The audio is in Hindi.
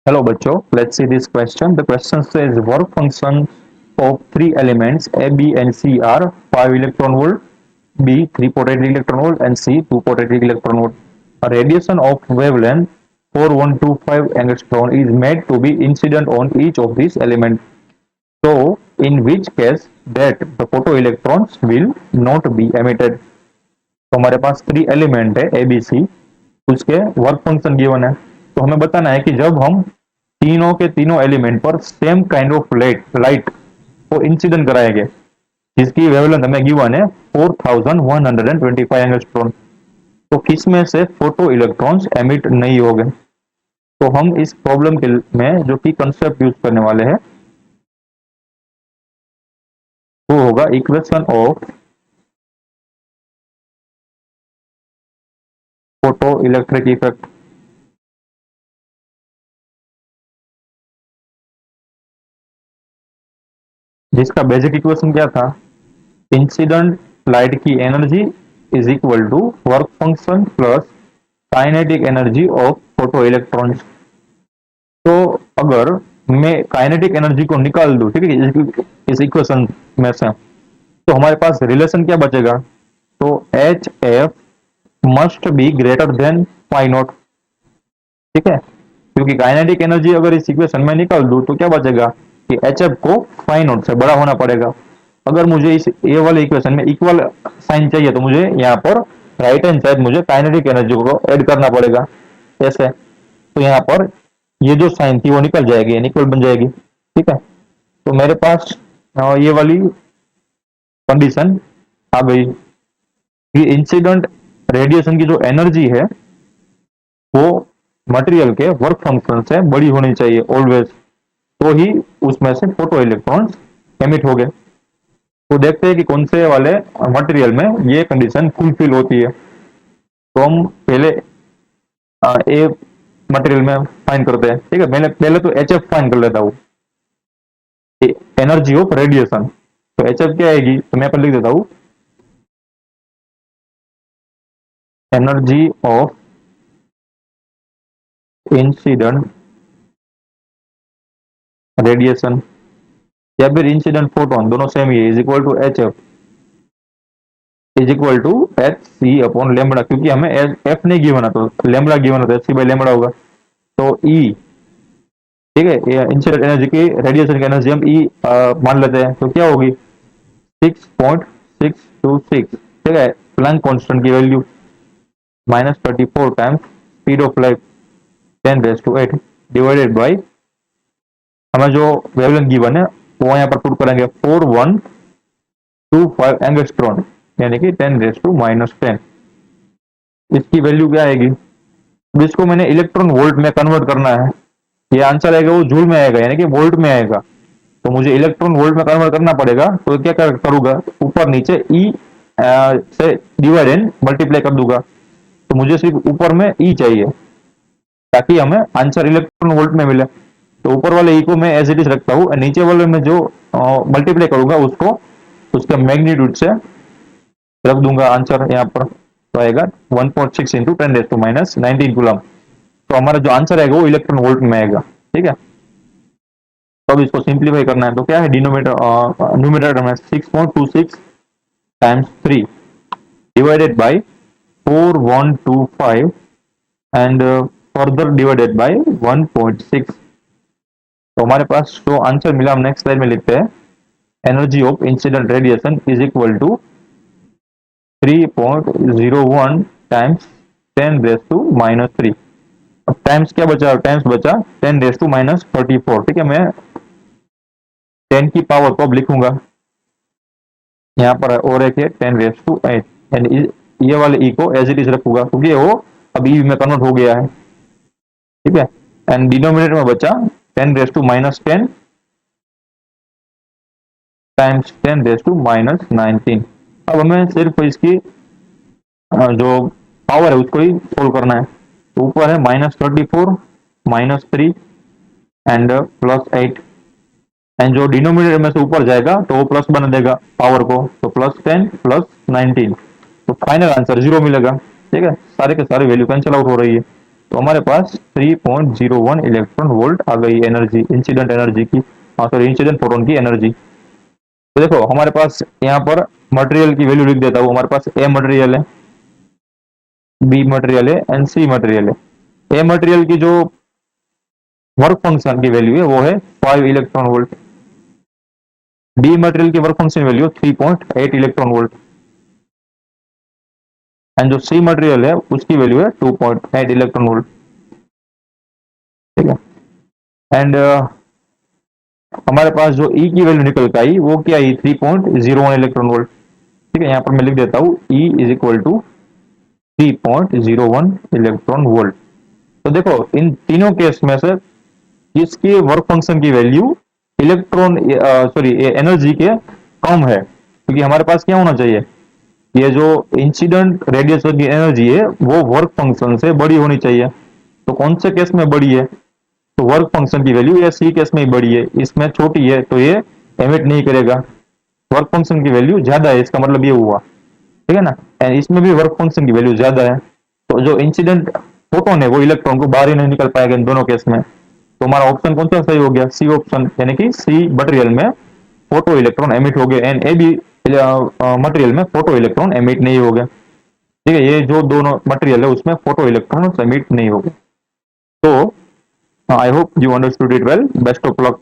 Hello, बच्चों. Let's see this question. The question says work function of three elements A, B, and C are 5 electron volt, B 3 potential electron volt, and C 2 potential electron volt. A radiation of wavelength 4125 angstrom is made to be incident on each of these elements. So, in which case that the photoelectrons will not be emitted. तो हमारे पास 3 एलिमेंट है ए बी सी, उसके वर्क फंक्शन गिवन है. तो हमें बताना है कि जब हम तीनों के तीनों एलिमेंट पर सेम काइंड ऑफ लाइट को इंसिडेंट कराएंगे जिसकी वेवलेंथ हमें गिवन है 4125 एंगस्ट्रॉन, तो किस में से फोटो इलेक्ट्रॉन्स एमिट नहीं होंगे. तो हम इस प्रॉब्लम के में जो कि कंसेप्ट यूज करने वाले हैं वो होगा equation of photo electric effect. जिसका बेसिक इक्वेशन क्या था, इंसिडेंट लाइट की energy is equal to work function plus kinetic energy of photo electrons. तो अगर मैं काइनेटिक एनर्जी को निकाल दूं, ठीक है, इस इक्वेशन में से, तो हमारे पास रिलेशन क्या बचेगा, तो H F must be greater than phi naught. ठीक है, क्योंकि काइनेटिक एनर्जी अगर इस इक्वेशन में निकाल दूं तो क्या बचेगा कि एच एफ को फाई नॉट से बड़ा होना पड़ेगा. अगर मुझे इस ए वाले इक्वेशन में इक्वल साइन चाहिए तो मुझे यहाँ पर राइट हैंड साइड मुझे काइनेटिक एनर्जी को ऐड करना पड़ेगा ऐसे. तो यहाँ पर ये जो साइन थी वो निकल जाएगी, इक्वल बन जाएगी. ठीक है, तो मेरे पास ये वाली कंडीशन आ गई कि इंसिडेंट रेडिएशन की जो एनर्जी है वो मटेरियल के वर्क फंक्शन से बड़ी होनी चाहिए ऑलवेज, तो ही उसमें से फोटो इलेक्ट्रॉन्स एमिट हो गए. तो देखते हैं कि कौन से वाले मटेरियल में ये कंडीशन फुलफिल होती है. तो हम पहले ए मटेरियल में फाइंड करते हैं. ठीक है, मैंने पहले तो एच एफ फाइंड कर लेता हूँ, एनर्जी ऑफ रेडिएशन. तो एच एफ क्या आएगी, तो मैं पर लिख देता हूँ एनर्जी ऑफ इंसिडेंट रेडिएशन या फिर इंसिडेंट फोटोन, दोनों सेम ही है, is equal to H F is equal to H C upon lambda. क्योंकि हमें एफ नहीं गिवन है तो लेमड़ा गिवन है, तो एच सी बाई लेमड़ा होगा. तो ई, ठीक है, इंसिडेंट एनर्जी की रेडिएशन की एनर्जी हम ई मान लेते हैं, तो क्या होगी 6.626. ठीक है, प्लैंक कांस्टेंट की value -34 times speed of light 10⁻⁸ divided by हमें जो वेवलेंथ गिवन है वो यहाँ पर पुट करेंगे 4125 एंगस्ट्रॉन यानी कि 10⁻⁻10. इसकी वैल्यू क्या आएगी, अब इसको मैंने इलेक्ट्रॉन वोल्ट में कन्वर्ट करना है. ये आंसर आएगा वो जूल में आएगा यानी कि वोल्ट में आएगा, तो मुझे इलेक्ट्रॉन वोल्ट में कन्वर्ट करना पड़ेगा. तो क्या करूंगा, ऊपर नीचे ई से डिवाइड एंड मल्टीप्लाई कर दूंगा. तो मुझे सिर्फ ऊपर में ई चाहिए ताकि हमें आंसर इलेक्ट्रॉन वोल्ट में मिले. तो ऊपर वाले ई को मैं एज इट इज रखता हूँ, नीचे वाले में जो मल्टीप्लाई करूंगा उसको उसके मैग्नीट्यूड से रख दूंगा आंसर यहाँ पर. तो आएगा 1.6 इंटू 10⁻⁻19 कूलम. तो हमारा जो आंसर आएगा वो इलेक्ट्रॉन वोल्ट में आएगा. ठीक है, तो अब इसको सिंप्लीफाई करना है. तो क्या है, डिनोमिनेटर न्यूमरेटर में 6.26 times 3 divided by 4125 and further divided by 1.6. तो हमारे पास जो आंसर मिला हम नेक्स्ट स्लाइड में लिखते हैं, energy of incident radiation is equal to 3.01 times 10⁻⁻3. अब टाइम्स क्या बचा, टाइम्स बचा 10⁻⁻34. ठीक है, मैं 10 की पावर को अब लिखूंगा यहाँ पर, और एक है 10⁻8 एंड ये वाले ई को एज इट इज रखूंगा क्योंकि वो अब ई में कन्वर्ट हो गया है. ठीक है, एंड डिनोमिनेटर में बचा 10⁻⁻10 टाइम्स 10⁻⁻19. अब हमें सिर्फ इसकी जो पावर है उसको ही सोल्व करना है. तो ऊपर है -34 -3 एंड +8 एंड जो डिनोमिनेटर में से ऊपर जाएगा तो वो प्लस बना देगा पावर को, तो +10 +19. तो फाइनल आंसर 0 मिलेगा. ठीक है, सारे के सारे वैल्यू कैंसिल आउट हो रही है. तो हमारे पास 3.01 इलेक्ट्रॉन वोल्ट आ गई एनर्जी, इंसिडेंट एनर्जी की, सॉरी इंसिडेंट फोटोन की एनर्जी। तो देखो हमारे पास यहाँ पर मटेरियल की वैल्यू लिख देता हूँ। हमारे पास ए मटेरियल है, बी मटेरियल है एंड सी मटेरियल है। ए मटेरियल की जो वर्क फंक्शन की वैल्यू है वो है 5 इलेक्ट्रॉन वोल्ट, बी मटेरियल की work function value 3.8 electron volt, and जो सी मटेरियल है उसकी वैल्यू है 2.8 इलेक्ट्रॉन वोल्ट। ठीक है, एंड हमारे पास जो ई की वैल्यू निकल के आई वो क्या आई, 3.01 इलेक्ट्रॉन वोल्ट। ठीक है, यहाँ पर मैं लिख देता हूँ E is equal to 3.01 electron volt. तो देखो इन तीनों केस में से किसकी वर्क फंक्शन की वैल्यू इलेक्ट्रॉन सॉरी एनर्जी के कम है, क्योंकि हमारे पास क्या होना चाहिए, ये जो इंसिडेंट रेडिएशन की एनर्जी है वो वर्क फंक्शन से बड़ी होनी चाहिए। तो कौन से केस में बड़ी है, तो वर्क फंक्शन की वैल्यू या सी केस में ही बड़ी है, इसमें छोटी है तो ये एमिट नहीं करेगा। वर्क फंक्शन की वैल्यू ज्यादा है, इसका मतलब ये हुआ। ठीक है ना, एंड इसमें भी वर्क फंक्शन की वैल्यू ज्यादा है, तो जो इंसिडेंट फोटोन है वो इलेक्ट्रॉन को बाहर ही नहीं निकल पाएगा इन दोनों केस में। तो हमारा ऑप्शन कौन सा सही हो गया, सी ऑप्शन, यानी कि सी मटेरियल में फोटो इलेक्ट्रॉन एमिट हो गए एंड ए बी मटेरियल में फोटो इलेक्ट्रॉन एमिट नहीं हो गए। ठीक है, ये जो दोनों मटेरियल है उसमें फोटो इलेक्ट्रॉन एमिट नहीं हो गए। तो I hope you understood it well, best of luck.